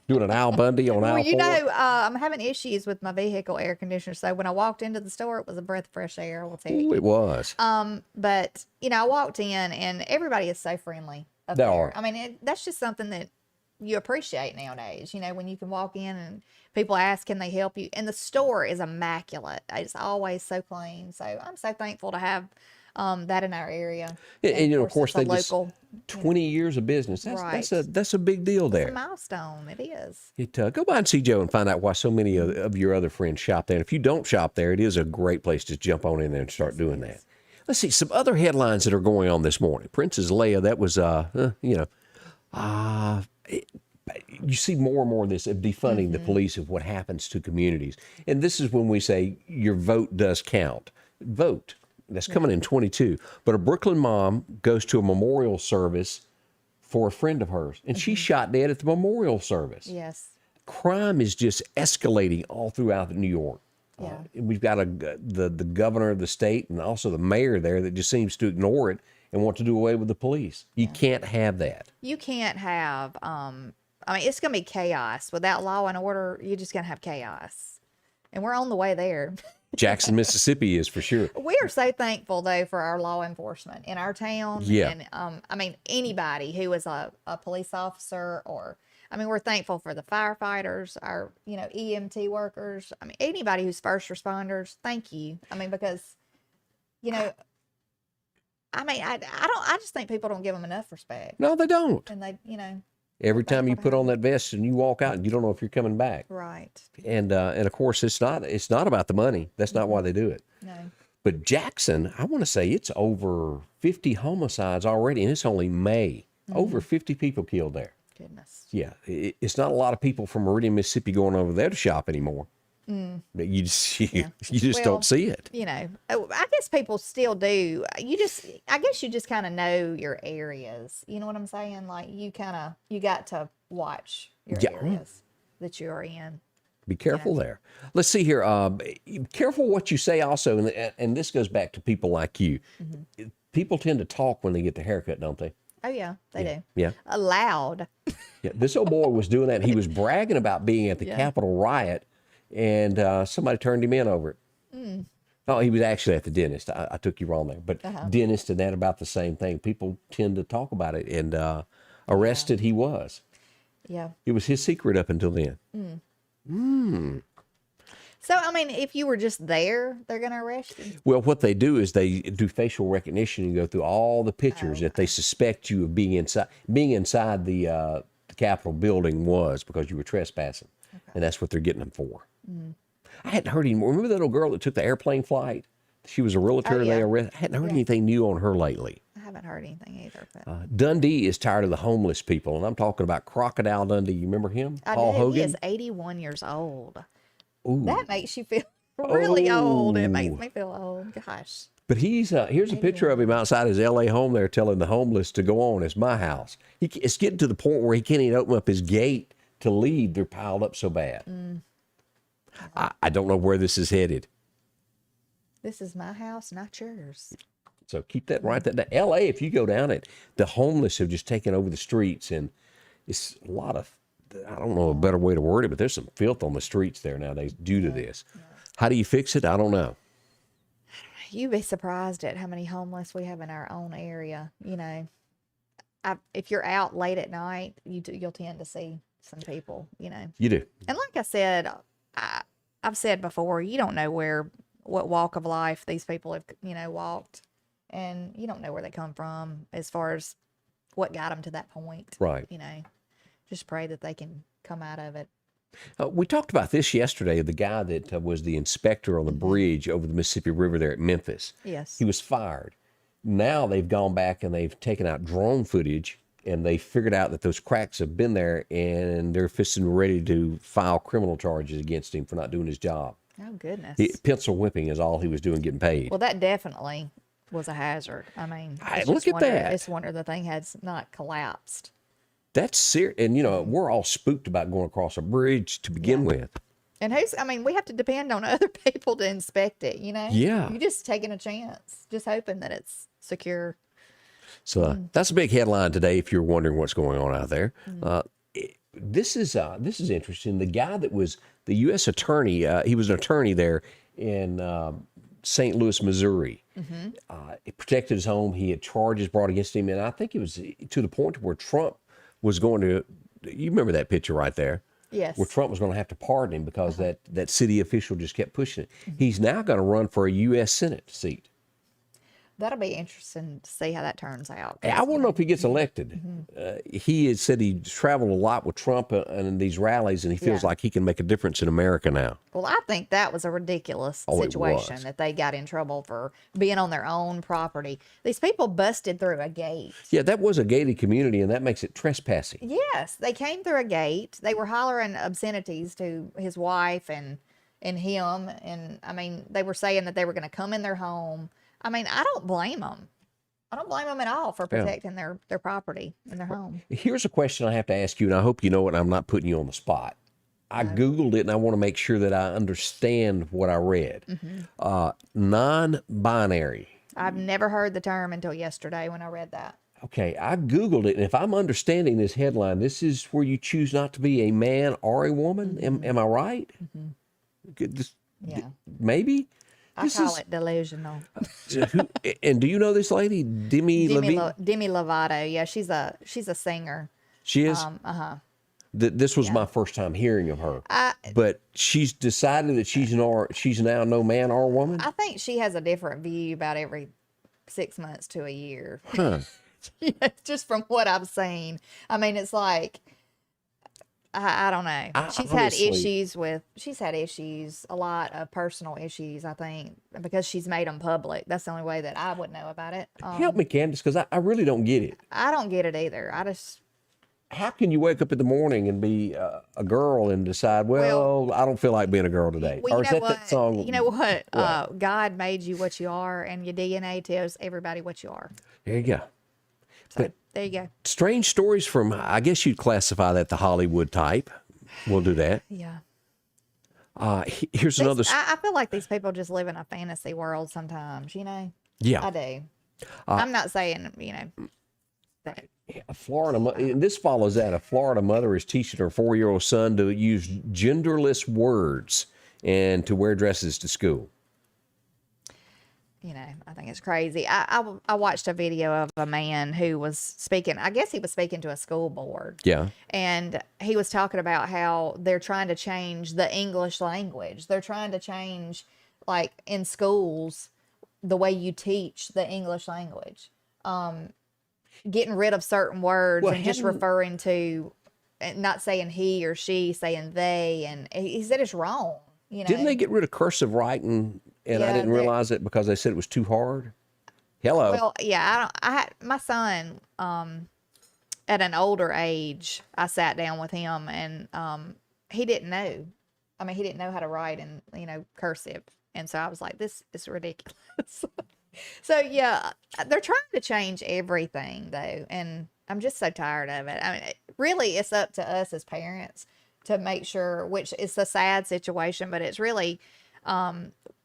Doing an Al Bundy on aisle 4? I'm having issues with my vehicle air conditioner. So when I walked into the store, it was a breath of fresh air. I will tell you. Ooh, it was. But I walked in and everybody is so friendly up They there. are. I mean, that's just something that you appreciate nowadays. When you can walk in and people ask, can they help you? And the store is immaculate. It's always so clean. So I'm so thankful to have that in our area. And of course, it's a they just local 20 years of business. That's Right. that's a big deal It's a there. milestone. It is. Go by and see Joe and find out why so many of your other friends shop there. And if you don't shop there, it is a great place to jump on in there and start doing that. Let's see some other headlines that are going on this morning. Princess Leia, that was you see more and more of this of defunding the police of what happens to communities. And this is when we say your vote does count. Vote. That's coming in 22. But a Brooklyn mom goes to a memorial service for a friend of hers, and she's shot dead at the memorial service. Yes. Crime is just escalating all throughout New York. Yeah. We've got the governor of the state and also the mayor there that just seems to ignore it and want to do away with the police. You can't have that. You can't have, it's going to be chaos. Without law and order, you're just going to have chaos. And we're on the way there. Jackson, Mississippi is for sure. We are so thankful, though, for our law enforcement in our town. Yeah. And, anybody who is a police officer or, we're thankful for the firefighters, our, EMT workers. Anybody who's first responders, thank you. Because, I just think people don't give them enough respect. No, they don't. And they, Every time you put on that vest and you walk out, you don't know if you're coming back. right. And of course, it's not about the money. That's not why they do it. No. But Jackson, I want to say it's over 50 homicides already, and it's only May. Over 50 people killed there. Goodness. Yeah, it's not a lot of people from Meridian, Mississippi going over there to shop anymore. But you just don't see it. I guess people still do. I guess you just kind of know your areas. You know what I'm saying? Like you got to watch your areas that you're in. Be careful there. Let's see here. Careful what you say also, and this goes back to people like you. People tend to talk when they get their haircut, don't they? Oh yeah, they do. Yeah. Loud. Yeah. This old boy was doing that. He was bragging about being at the Capitol Riot, and somebody turned him in over it. Oh, he was actually at the dentist. I took you wrong there. But dentist and that about the same thing. People tend to talk about it, and arrested he was. Yeah. It was his secret up until then. So, if you were just there, they're going to arrest you? Well, what they do is they do facial recognition and go through all the pictures that they suspect you of being inside. Being inside the Capitol building was because you were trespassing, and that's what they're getting them for. I hadn't heard anymore. Remember that little girl that took the airplane flight? She was a realtor. And they arrested. I hadn't heard anything new on her lately. I haven't heard anything either. But Dundee is tired of the homeless people, and I'm talking about Crocodile Dundee. You remember him? Paul do. Hogan? He is 81 years old. Ooh. That makes you feel really old. It makes me feel old. Gosh. But here's a picture of him outside his L.A. home there telling the homeless to go on. It's my house. It's getting to the point where he can't even open up his gate to leave. They're piled up so bad. I don't know where this is headed. This is my house, not yours. So keep that right there. L.A., if you go down it, the homeless have just taken over the streets, and it's a lot of, I don't know a better way to word it, but there's some filth on the streets there nowadays due to this. How do you fix it? I don't know. You'd be surprised at how many homeless we have in our own area. if you're out late at night, you'll tend to see some people, you know. You do. And like I said, I've said before, you don't know what walk of life these people have, you know, walked, and you don't know where they come from as far as what got them to that point. Right. You know, just pray that they can come out of it. We talked about this yesterday, the guy that was the inspector on the bridge over the Mississippi River there at Memphis. Yes. He was fired. Now they've gone back and they've taken out drone footage, and they figured out that those cracks have been there, and they're ready to file criminal charges against him for not doing his job. Oh, goodness. Pencil whipping is all he was doing, getting paid. Well, that definitely was a hazard. I mean, Look at that. It's a wonder the thing has not collapsed. That's serious. And, you know, we're all spooked about going across a bridge to begin with. And we have to depend on other people to inspect it, you know? Yeah. You're just taking a chance, just hoping that it's secure. So that's a big headline today if you're wondering what's going on out there. This is interesting. The guy that was the U.S. attorney, he was an attorney there in St. Louis, Missouri. He protected his home. He had charges brought against him. And I think it was to the point where Trump was going to, you remember that picture right there? Yes. Where Trump was going to have to pardon him because that city official just kept pushing it. He's now going to run for a U.S. Senate seat. That'll be interesting to see how that turns out. I want to know if he gets elected. He had said he traveled a lot with Trump and in these rallies, and he feels like he can make a difference in America now. Well, I think that was a ridiculous Oh, it situation was. that they got in trouble for being on their own property. These people busted through a gate. Yeah, that was a gated community, and that makes it trespassing. Yes, they came through a gate. They were hollering obscenities to his wife and him. And, I mean, they were saying that they were going to come in their home. I mean, I don't blame them. I don't blame them at all for protecting their property and their home. Here's a question I have to ask you, and I hope you know it, and I'm not putting you on the spot. I Googled it, and I want to make sure that I understand what I read. Non-binary. I've never heard the term until yesterday when I read that. Okay, I Googled it, and if I'm understanding this headline, this is where you choose not to be a man or a woman. Am I right? Yeah. Maybe? I call it delusional. And do you know this lady, Demi Lovato. Yeah, she's a singer. She is? This was my first time hearing of her. But she's decided that she's now no man or woman? I think she has a different view about every 6 months to a year. Huh. Just from what I've seen. I mean, it's like, I don't know. She's had issues, a lot of personal issues, I think, because she's made them public. That's the only way that I would know about it. Help me, Candace, because I really don't get it. I don't get it either. How can you wake up in the morning and be a girl and decide, well, I don't feel like being a girl today? Well, or is that song? You know what? God made you what you are, and your DNA tells everybody what you are. There you go. So, there you go. Strange stories from, I guess you'd classify that the Hollywood type. We'll do that. Yeah. Here's another. I feel like these people just live in a fantasy world sometimes, you know? Yeah. I do. I'm not saying, you know, that. And this follows that. A Florida mother is teaching her 4-year-old son to use genderless words and to wear dresses to school. You know, I think it's crazy. I watched a video of a man who was speaking. I guess he was speaking to a school board. Yeah. And he was talking about how they're trying to change the English language. They're trying to change, like, in schools, the way you teach the English language. Getting rid of certain words and just referring to, not saying he or she, saying they. And he said it's wrong. You know? Didn't they get rid of cursive writing? And I didn't realize it because they said it was too hard. Hello. Well, yeah, I had my son, at an older age, I sat down with him and, he didn't know. I mean, he didn't know how to write in, you know, cursive. And so I was like, this is ridiculous. So yeah, they're trying to change everything though. And I'm just so tired of it. I mean, really it's up to us as parents to make sure, which is a sad situation, but it's really,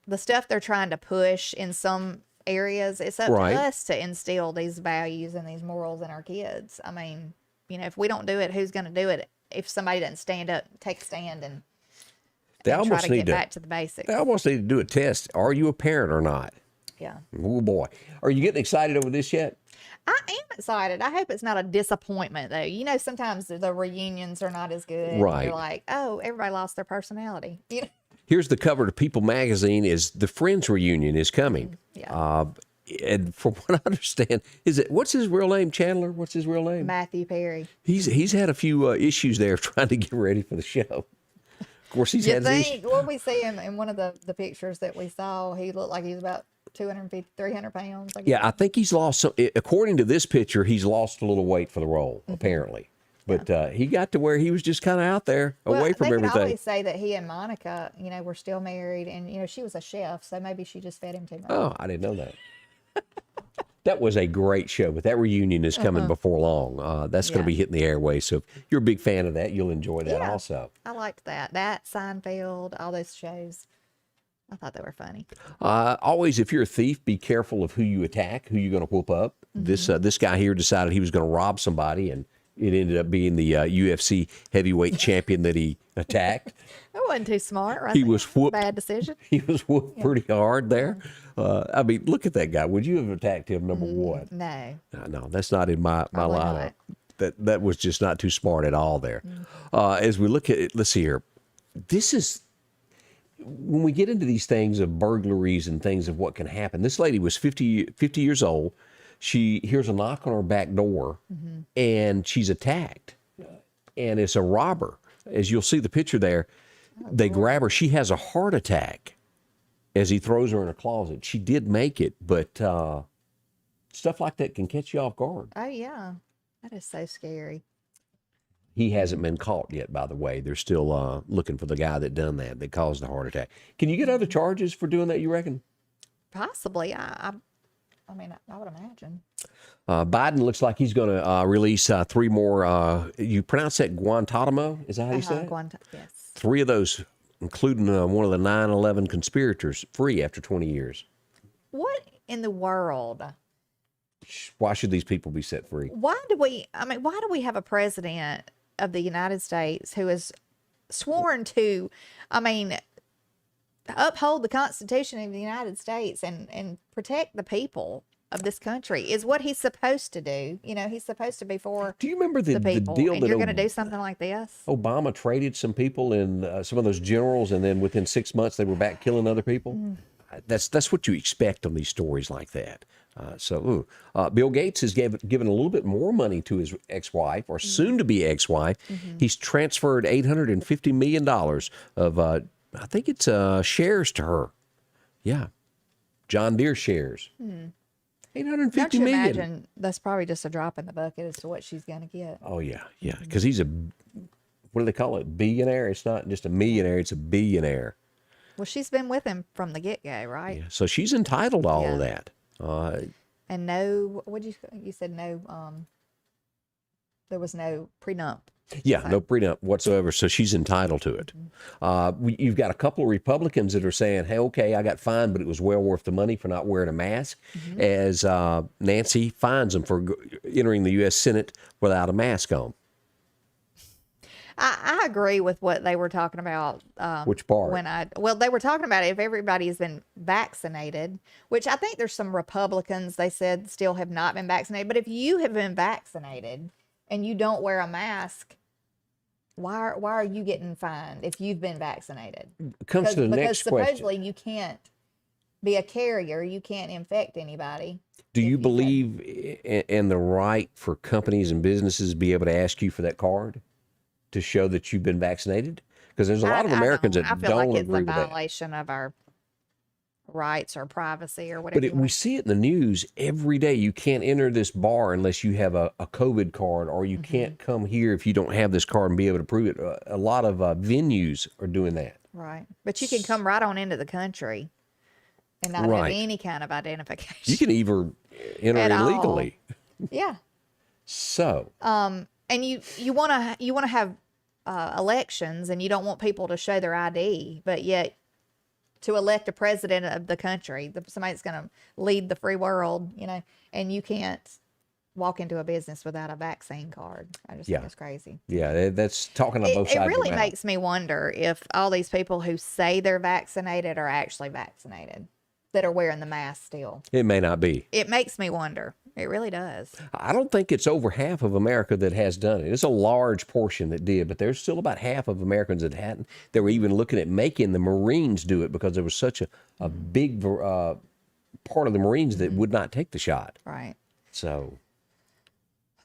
the stuff they're trying to push in some areas, it's up to us to instill these values and these morals in our kids. I mean, you know, if we don't do it, who's going to do it? If somebody doesn't stand up, take a stand and try to get back to the basics. They almost need to do a test. Are you a parent or not? Yeah. Oh boy, are you getting excited over this yet? I am excited. I hope it's not a disappointment, though. You know, sometimes the reunions are not as good. Right. You're like, oh, everybody lost their personality. You know? Here's the cover to People magazine: is the Friends reunion is coming. Yeah. And from what I understand, what's his real name? Chandler? What's his real name? Matthew Perry. He's had a few issues there trying to get ready for the show. Of course, he's had these. Well, we see him in one of the pictures that we saw. He looked like he was about 250, 300 pounds. I guess. Yeah, I think he's lost some. According to this picture, he's lost a little weight for the role, apparently. But he got to where he was just kind of out there, away from they everything. can always say that he and Monica, you know, were still married, and you know, she was a chef, so maybe she just fed him too much. Oh, I didn't know that. That was a great show, but that reunion is coming before long. That's going to be hitting the airways. So if you're a big fan of that, you'll enjoy that also. I liked that. That, Seinfeld, all those shows. I thought they were funny. Always, if you're a thief, be careful of who you attack, who you're going to whoop up. This guy here decided he was going to rob somebody, and it ended up being the UFC heavyweight champion that he attacked. That wasn't too smart, right? He was whooped. Bad decision. He was whooped pretty hard there. I mean, look at that guy. Would you have attacked him, number one? No. No, that's not in my Probably lineup. not. That was just not too smart at all there. As we look at it, let's see here. This is, when we get into these things of burglaries and things of what can happen, this lady was 50 years old. She hears a knock on her back door, and she's attacked. And it's a robber. As you'll see the picture there, they grab her. She has a heart attack as he throws her in a closet. She did make it, but stuff like that can catch you off guard. Oh, yeah. That is so scary. He hasn't been caught yet, by the way. They're still looking for the guy that done that caused the heart attack. Can you get other charges for doing that, you reckon? Possibly. I mean, I would imagine. Biden looks like he's going to release 3 more. You pronounce that Guantanamo? Is that how you say it? Yes. 3 of those, including one of the 9/11 conspirators, free after 20 years. What in the world? Why should these people be set free? Why do we have a president of the United States who is sworn to, uphold the Constitution of the United States and protect the people of this country is what he's supposed to do. You know, he's supposed to be for Do you remember the people. deal And that you're going to do something like this? Obama traded some people in some of those generals, and then within 6 months they were back killing other people? That's what you expect on these stories like that. Bill Gates has given a little bit more money to his ex-wife, or soon-to-be ex-wife. He's transferred $850 million of, I think it's million to her. Yeah. John Deere shares. $850 Don't you million. imagine that's probably just a drop in the bucket as to what she's going to get? Oh, yeah. Because he's what do they call it? Billionaire? It's not just a millionaire, it's a billionaire. Well, she's been with him from the get-go, right? Yeah. So she's entitled to all of Yeah. that. And no, you said no, there was no prenup. Yeah, no prenup whatsoever. So she's entitled to it. You've got a couple of Republicans that are saying, hey, okay, I got fined, but it was well worth the money for not wearing a mask, as Nancy fines them for entering the U.S. Senate without a mask on. I agree with what they were talking about. Which part? They were talking about if everybody has been vaccinated, which I think there's some Republicans, they said, still have not been vaccinated. But if you have been vaccinated and you don't wear a mask, why are you getting fined if you've been vaccinated? Comes to the next because supposedly question. you can't be a carrier, you can't infect anybody. Do you believe in the right for companies and businesses to be able to ask you for that card to show that you've been vaccinated? Because there's a lot of Americans that I feel don't like it's agree a with that. violation of our rights or privacy or whatever. But we see it in the news every day. You can't enter this bar unless you have a COVID card, or you can't come here if you don't have this card and be able to prove it. A lot of venues are doing that. Right. But you can come right on into the country and not have any kind of identification. You can even enter At all. illegally. Yeah. So, And you want to have elections, and you don't want people to show their ID, but yet to elect a president of the country, somebody that's going to lead the free world, you know, and you can't walk into a business without a vaccine card. I just think it's crazy. Yeah, that's talking on both sides. It really of the mouth. makes me wonder if all these people who say they're vaccinated are actually vaccinated. that are wearing the mask still. It may not be. It makes me wonder. It really does. I don't think it's over half of America that has done it. It's a large portion that did, but there's still about half of Americans that hadn't. They were even looking at making the Marines do it because there was such a big part of the Marines that would not take the shot. Right. So,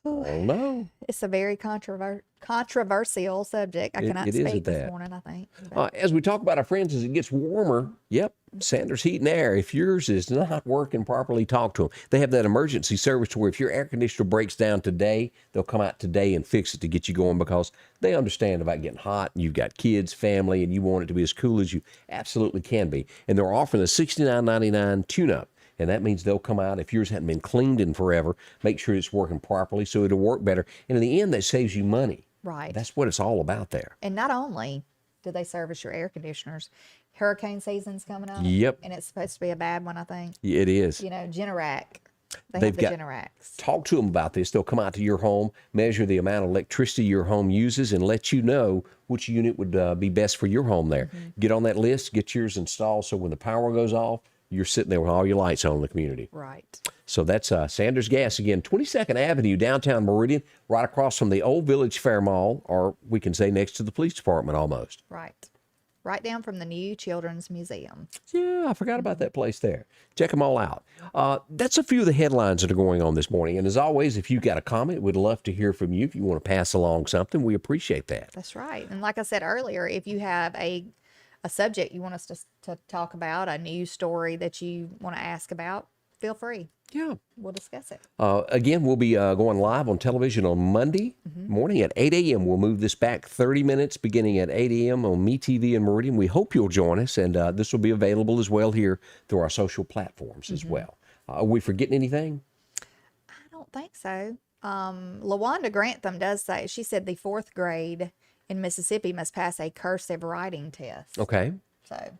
I don't know. It's a very controversial subject. I cannot it is speak at this that. morning, I think. But As we talk about our friends, as it gets warmer, yep, Sanders Heat and Air. If yours is not working properly, talk to them. They have that emergency service to where if your air conditioner breaks down today, they'll come out today and fix it to get you going because they understand about getting hot. And you've got kids, family, and you want it to be as cool as you absolutely can be. And they're offering a $69.99 tune-up. And that means they'll come out, if yours hadn't been cleaned in forever, make sure it's working properly so it'll work better. And in the end, that saves you money. right. That's what it's all about there. And not only do they service your air conditioners, hurricane season's coming up. Yep. And it's supposed to be a bad one, I think. It is. You know, Generac. They They've have the got- Generacs. Talk to them about this. They'll come out to your home, measure the amount of electricity your home uses, and let you know which unit would be best for your home there. Get on that list, get yours installed so when the power goes off, you're sitting there with all your lights on in the community. Right. So that's Sanders Gas again, 22nd Avenue, downtown Meridian, right across from the Old Village Fair Mall, or we can say next to the police department almost. Right. Right down from the new Children's Museum. Yeah, I forgot about that place there. Check them all out. That's a few of the headlines that are going on this morning. And as always, if you've got a comment, we'd love to hear from you. If you want to pass along something, we appreciate that. That's right. And like I said earlier, if you have a subject you want us to talk about, a news story that you want to ask about, feel free. Yeah. We'll discuss it. Again, we'll be going live on television on Monday morning at 8 a.m. We'll move this back 30 minutes beginning at 8 a.m. on MeTV and Meridian. We hope you'll join us, and this will be available as well here through our social platforms as well. Are we forgetting anything? I don't think so. LaWanda Grantham does say, she said the 4th grade in Mississippi must pass a cursive writing test. Okay. So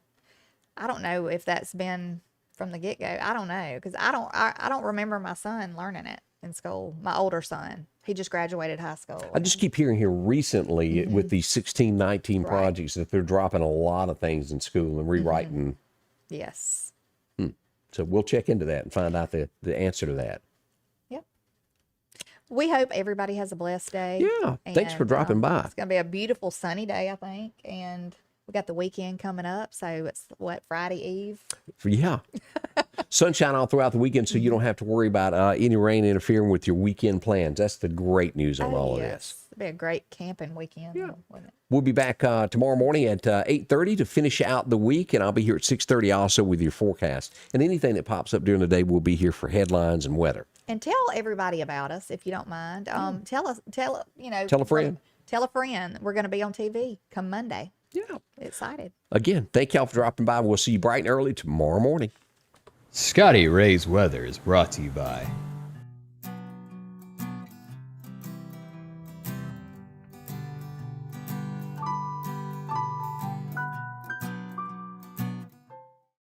I don't know if that's been from the get-go. I don't know, because I don't remember my son learning it in school. My older son, he just graduated high school. I just keep hearing here recently with these 1619 Right. projects that they're dropping a lot of things in school and rewriting. Yes. So we'll check into that and find out the answer to that. Yep. We hope everybody has a blessed day. Yeah, thanks for dropping by. It's going to be a beautiful sunny day, I think, and we got the weekend coming up, so it's Friday Eve. Yeah. Sunshine all throughout the weekend, so you don't have to worry about any rain interfering with your weekend plans. That's the great news on all of this. It'll be a great camping weekend. Yeah. Wouldn't it? We'll be back tomorrow morning at 8:30 to finish out the week, and I'll be here at 6:30 also with your forecast. And anything that pops up during the day, we'll be here for headlines and weather. And tell everybody about us if you don't mind. Tell Tell a friend. Tell a friend. We're going to be on TV come Monday. Yeah. Excited. Again, thank y'all for dropping by. We'll see you bright and early tomorrow morning. Scotty Ray's Weather is brought to you by